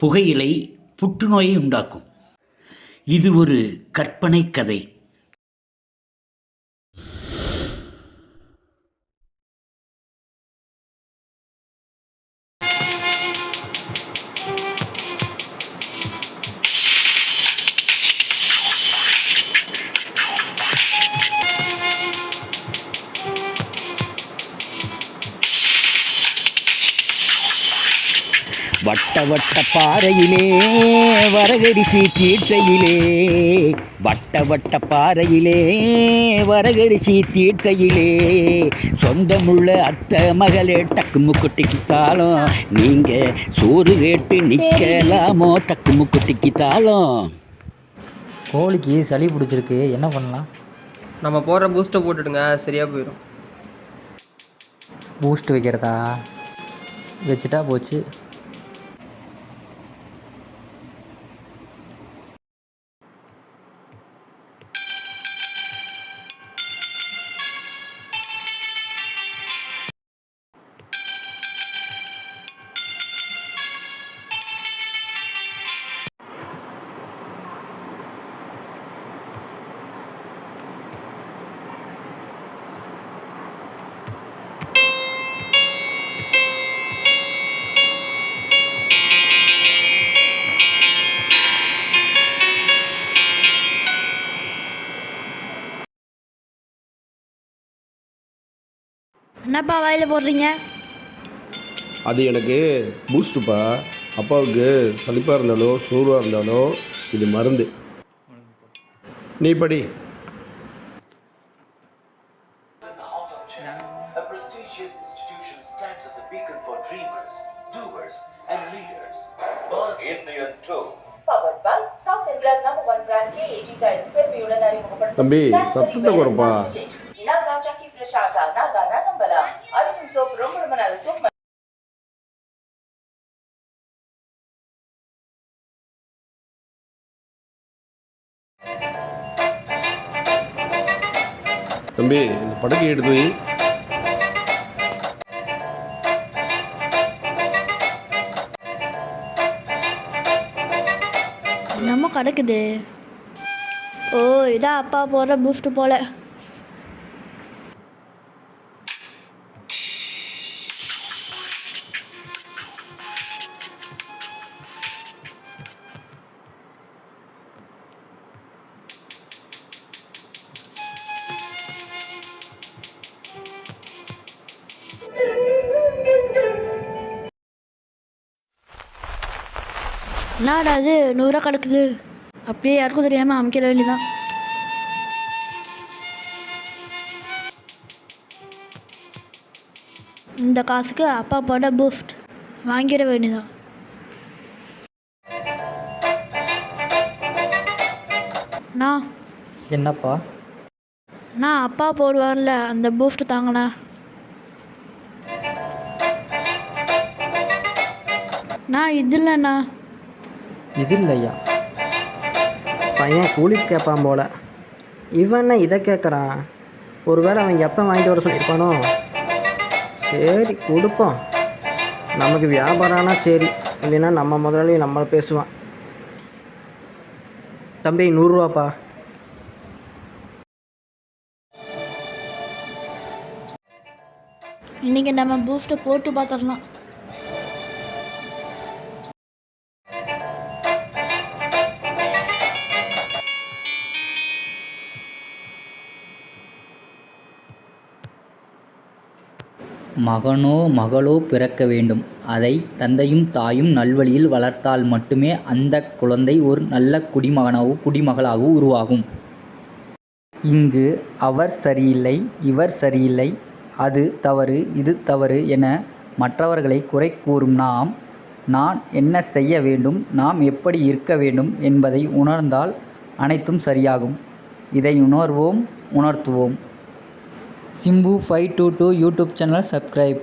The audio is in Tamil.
புகையிலை புற்றுநோயை உண்டாக்கும். இது ஒரு கற்பனை கதை. வட்ட வட்ட பாறையிலே வரகரிசி தீட்டையிலே, வட்ட வட்ட பாறையிலே வரகரிசி தீட்டையிலே, சொந்தமுள்ள அத்தை மகளே டக்கு முக்குட்டிக்கித்தாலும் நீங்க சோறு கேட்டு நிற்கலாமோ டக்கு முக்குட்டிக்கித்தாலும். கோழிக்கு சளி பிடிச்சிருக்கு, என்ன பண்ணலாம்? நம்ம போடுற பூஸ்ட்டை போட்டுடுங்க, சரியாக போயிடும். பூஸ்ட் வைக்கிறதா? வச்சுட்டா போச்சு. என்னப்பா வாயில் போடுறீங்க? அது எனக்கு பூஸ்ட்டுப்பா. அப்பாவுக்கு சளிப்பாக இருந்தாலோ சோர்வாக இருந்தாலோ இது மருந்து. நீ படி. தம்பி சத்தத்தை குறைப்பா. தம்பி இந்த படக்கை எடுத்து வை. நம்ம கிடக்குது. ஓ, இதான் அப்பா போடுற பூஸ்ட் போல. என்னடா அது 100 ரூபா கிடக்குது. அப்படியே யாருக்கும் தெரியாமல் அமைக்கிற வேண்டியதான். இந்த காசுக்கு அப்பா போட பூஸ்ட் வாங்கிட வேண்டியதான். நான் என்னப்பா? நான் அப்பா போடுவார்ல அந்த பூஸ்ட் தாங்கண்ணா. நான் இது இல்லைண்ணா. இது இல்லையா? பையன் கூலிக்கு கேட்பான் போல. இவன் இதை கேட்குறான். ஒருவேளை அவன் எப்போ வாங்கிட்டு வர சொல்லியிருப்பானோ? சரி கொடுப்போம். நமக்கு வியாபாரம்னா சரி, இல்லைன்னா நம்ம முதலாளி நம்மளை பேசுவான். தம்பி 100 ரூபாப்பா. இன்றைக்கி நம்ம பூஸ்ட்டை போட்டு பார்த்துடலாம். மகனோ மகளோ பிறக்க வேண்டும். அதை தந்தையும் தாயும் நல்வழியில் வளர்த்தால் மட்டுமே அந்த குழந்தை ஒரு நல்ல குடிமகனாகவோ குடிமகளாகவோ உருவாகும். இங்கு அவர் சரியில்லை, இவர் சரியில்லை, அது தவறு, இது தவறு என மற்றவர்களை குறை கூறும் நான் என்ன செய்ய வேண்டும், நாம் எப்படி இருக்க வேண்டும் என்பதை உணர்ந்தால் அனைத்தும் சரியாகும். இதை உணர்வோம், உணர்த்துவோம். Simbu 522 YouTube channel subscribe.